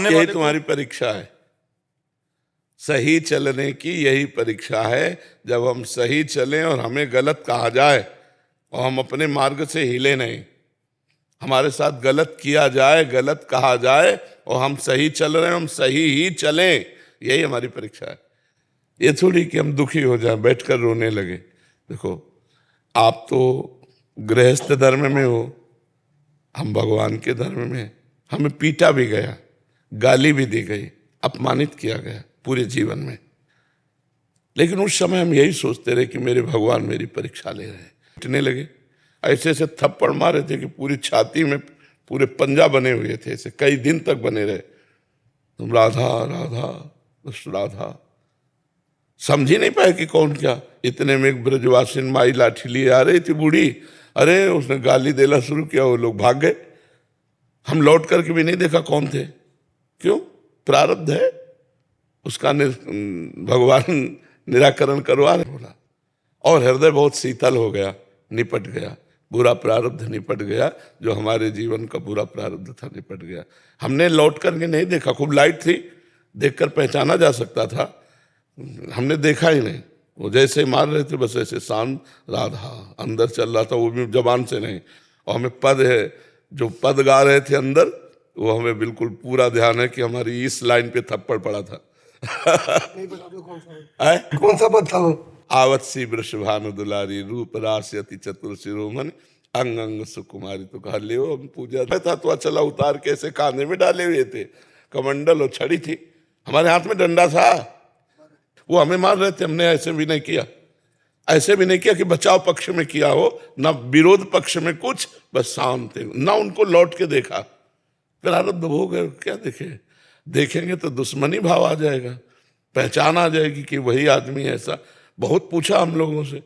यही तुम्हारी परीक्षा है, सही चलने की यही परीक्षा है। जब हम सही चलें और हमें गलत कहा जाए और हम अपने मार्ग से हिले नहीं, हमारे साथ गलत किया जाए, गलत कहा जाए और हम सही चल रहे हैं, हम सही ही चलें, यही हमारी परीक्षा है। ये थोड़ी कि हम दुखी हो जाएं, बैठकर रोने लगे। देखो, आप तो गृहस्थ धर्म में हो, हम भगवान के धर्म में। हमें पीटा भी गया, गाली भी दी गई, अपमानित किया गया पूरे जीवन में, लेकिन उस समय हम यही सोचते रहे कि मेरे भगवान मेरी परीक्षा ले रहे हैं। पीटने लगे, ऐसे ऐसे थप्पड़ मारे थे कि पूरी छाती में पूरे पंजा बने हुए थे, ऐसे कई दिन तक बने रहे। तुम राधा राधा दुष्ट राधा, समझ ही नहीं पाए कि कौन क्या। इतने में एक ब्रजवासिन माई लाठी लिए आ रही थी बूढ़ी, अरे उसने गाली देना शुरू किया, वो लोग भाग गए। हम लौट करके भी नहीं देखा कौन थे। क्यों? प्रारब्ध है उसका, भगवान निराकरण करवा रहे बोला। और हृदय बहुत शीतल हो गया, निपट गया, बुरा प्रारब्ध निपट गया, जो हमारे जीवन का बुरा प्रारब्ध था निपट गया। हमने लौट करके नहीं देखा, खूब लाइट थी, देखकर पहचाना जा सकता था, हमने देखा ही नहीं। वो जैसे मार रहे थे बस ऐसे शांत राधा अंदर चल रहा था, वो भी जबान से नहीं। और हमें पद है, जो पद गा रहे थे अंदर, वो हमें बिल्कुल पूरा ध्यान है कि हमारी इस लाइन पे थप्पड़ पड़ा था। कौन सा पद था वो? आवत सी वृषभानु दुलारी, रूप रास अति चतुर शिरोमणि, अंग अंग सुकुमारी। तो कहा ले हम पूजा था, तो चला उतार के ऐसे कांधे में डाले हुए थे, कमंडल और छड़ी थी, हमारे हाथ में डंडा था। वो हमें मार रहे थे, हमने ऐसे भी नहीं किया, ऐसे भी नहीं किया कि बचाव पक्ष में किया हो, ना विरोध पक्ष में कुछ, बस शांत थे, ना उनको लौट के देखा। प्रारब्ध हो गए, क्या देखे, देखेंगे तो दुश्मनी भाव आ जाएगा, पहचान आ जाएगी कि वही आदमी ऐसा। बहुत पूछा हम लोगों से,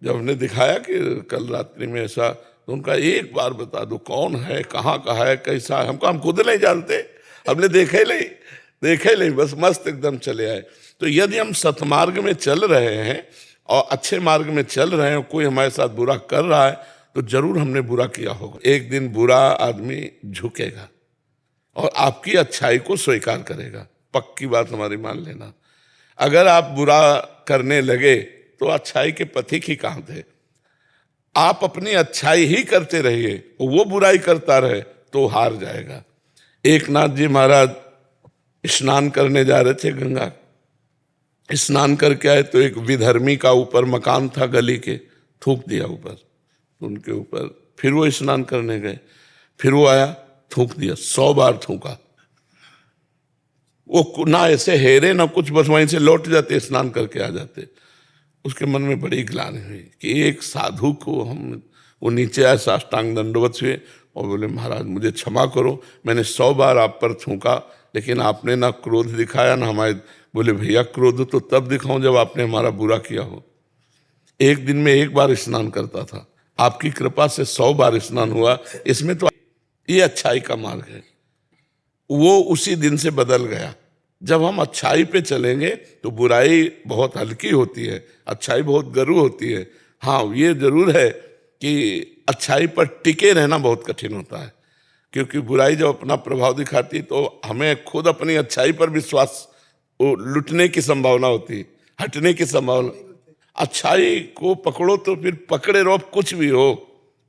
जब हमने दिखाया कि कल रात्रि में ऐसा, तो उनका एक बार बता दो कौन है, कहाँ का है, कैसा है। हम खुद नहीं जानते, हमने देखे नहीं, बस मस्त एकदम चले आए। तो यदि हम सतमार्ग में चल रहे हैं और अच्छे मार्ग में चल रहे हैं, कोई हमारे साथ बुरा कर रहा है, तो जरूर हमने बुरा किया होगा। एक दिन बुरा आदमी झुकेगा और आपकी अच्छाई को स्वीकार करेगा, पक्की बात हमारी मान लेना। अगर आप बुरा करने लगे तो अच्छाई के पथिक ही कहाँ थे। आप अपनी अच्छाई ही करते रहिए, वो बुराई करता रहे तो हार जाएगा। एक नाथ जी महाराज स्नान करने जा रहे थे गंगा, स्नान करके आए तो एक विधर्मी का ऊपर मकान था गली के, थूक दिया ऊपर उनके ऊपर। फिर वो स्नान करने गए, फिर वो आया, थूक दिया, 100 बार थूका। वो ना ऐसे हेरे ना कुछ, बस वहीं से लौट जाते, स्नान करके आ जाते। उसके मन में बड़ी ग्लानि हुई कि एक साधु को हम, वो नीचे आए, साष्टांग दंडवत हुए और बोले महाराज मुझे क्षमा करो, मैंने 100 बार आप पर थूका, लेकिन आपने ना क्रोध दिखाया ना हमारे। बोले भैया क्रोध तो तब दिखाऊं जब आपने हमारा बुरा किया हो। एक दिन में एक बार स्नान करता था, आपकी कृपा से 100 बार स्नान हुआ, इसमें तो ये अच्छाई का मार्ग है। वो उसी दिन से बदल गया। जब हम अच्छाई पे चलेंगे तो बुराई बहुत हल्की होती है, अच्छाई बहुत गरू होती है। हाँ, ये जरूर है कि अच्छाई पर टिके रहना बहुत कठिन होता है, क्योंकि बुराई जब अपना प्रभाव दिखाती तो हमें खुद अपनी अच्छाई पर विश्वास, लुटने की संभावना होती, हटने की संभावना। अच्छाई को पकड़ो तो फिर पकड़े रहो, कुछ भी हो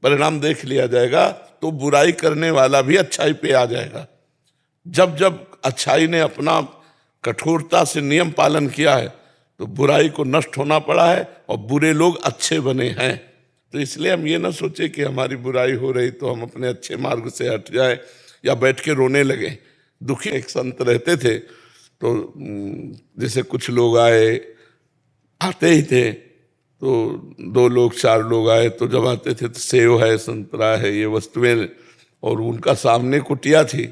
परिणाम देख लिया जाएगा। तो बुराई करने वाला भी अच्छाई पे आ जाएगा। जब जब अच्छाई ने अपना कठोरता से नियम पालन किया है तो बुराई को नष्ट होना पड़ा है और बुरे लोग अच्छे बने हैं। तो इसलिए हम ये ना सोचे कि हमारी बुराई हो रही तो हम अपने अच्छे मार्ग से हट जाए या बैठ के रोने लगे। दुखी एक संत रहते थे, तो जैसे कुछ लोग आते ही थे, तो 2 लोग 4 लोग आए, तो जब आते थे तो सेव है, संतरा है, ये वस्तुएं, और उनका सामने कुटिया थी,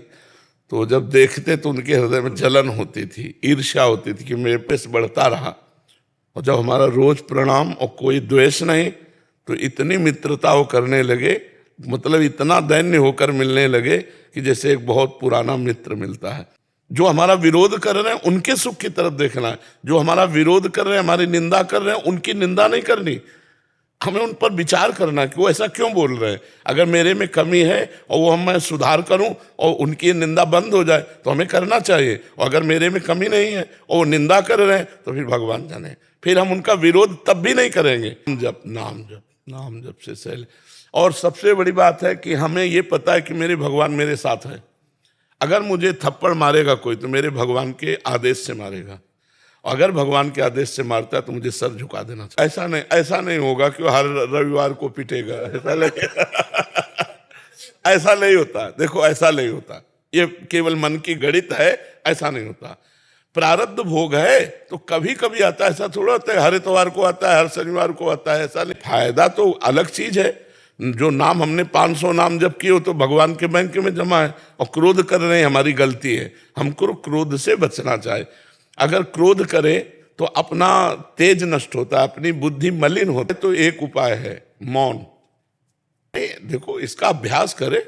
तो जब देखते तो उनके हृदय में जलन होती थी, ईर्ष्या होती थी कि मेरे पेश बढ़ता रहा। और जब हमारा रोज प्रणाम और कोई द्वेष नहीं, तो इतनी मित्रता वो करने लगे, मतलब इतना दैन्य होकर मिलने लगे कि जैसे एक बहुत पुराना मित्र मिलता है। जो हमारा विरोध कर रहे हैं उनके सुख की तरफ देखना है, जो हमारा विरोध कर रहे हैं, हमारी निंदा कर रहे हैं, उनकी निंदा नहीं करनी। हमें उन पर विचार करना कि वो ऐसा क्यों बोल रहे हैं। अगर मेरे में कमी है और वो मैं सुधार करूं और उनकी निंदा बंद हो जाए तो हमें करना चाहिए, और अगर मेरे में कमी नहीं है और वो निंदा कर रहे हैं तो फिर भगवान जाने, फिर हम उनका विरोध तब भी नहीं करेंगे। नाम जप से सहले। और सबसे बड़ी बात है कि हमें ये पता है कि मेरे भगवान मेरे साथ है। अगर मुझे थप्पड़ मारेगा कोई तो मेरे भगवान के आदेश से मारेगा, अगर भगवान के आदेश से मारता है तो मुझे सर झुका देना चाहिए। ऐसा नहीं होगा कि हर रविवार को पिटेगा, ऐसा नहीं होता। देखो ऐसा नहीं होता, ये केवल मन की गणित है, ऐसा नहीं होता। प्रारब्ध भोग है तो कभी कभी आता है, ऐसा थोड़ा होता है हर इतवार को आता है, हर शनिवार को आता है, ऐसा नहीं। फायदा तो अलग चीज है। जो नाम हमने 500 नाम जब किए हो तो भगवान के बैंक में जमा है, और क्रोध कर रहे हैं हमारी गलती है। हमको क्रोध से बचना चाहिए। अगर क्रोध करे तो अपना तेज नष्ट होता है, अपनी बुद्धि मलिन होती है। तो एक उपाय है मौन। देखो इसका अभ्यास करे,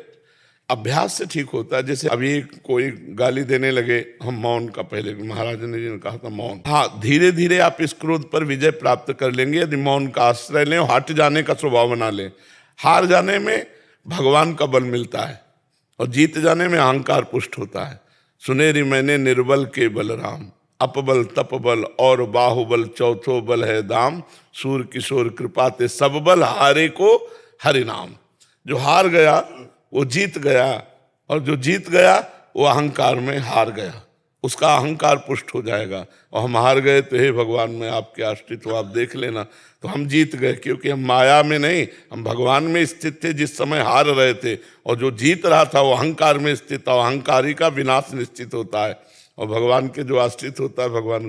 अभ्यास से ठीक होता है। जैसे अभी कोई गाली देने लगे, हम मौन का, पहले महाराज ने जी ने कहा था मौन। हाँ, धीरे धीरे आप इस क्रोध पर विजय प्राप्त कर लेंगे यदि मौन का आश्रय लें और हट जाने का स्वभाव बना लें। हार जाने में भगवान का बल मिलता है और जीत जाने में अहंकार पुष्ट होता है। सुनेरी मैंने निर्बल के बलराम, अपबल तपबल और बाहुबल चौथो बल है दाम, सूर किशोर कृपा ते सब बल हारे को हरि नाम। जो हार गया वो जीत गया, और जो जीत गया वो अहंकार में हार गया, उसका अहंकार पुष्ट हो जाएगा। और हम हार गए तो हे भगवान में आपके आश्रित हो, आप देख लेना। तो हम जीत गए, क्योंकि हम माया में नहीं, हम भगवान में स्थित थे जिस समय हार रहे थे। और जो जीत रहा था वो अहंकार में स्थित था। अहंकारी का विनाश निश्चित होता है, और भगवान के जो आश्रित होता है भगवान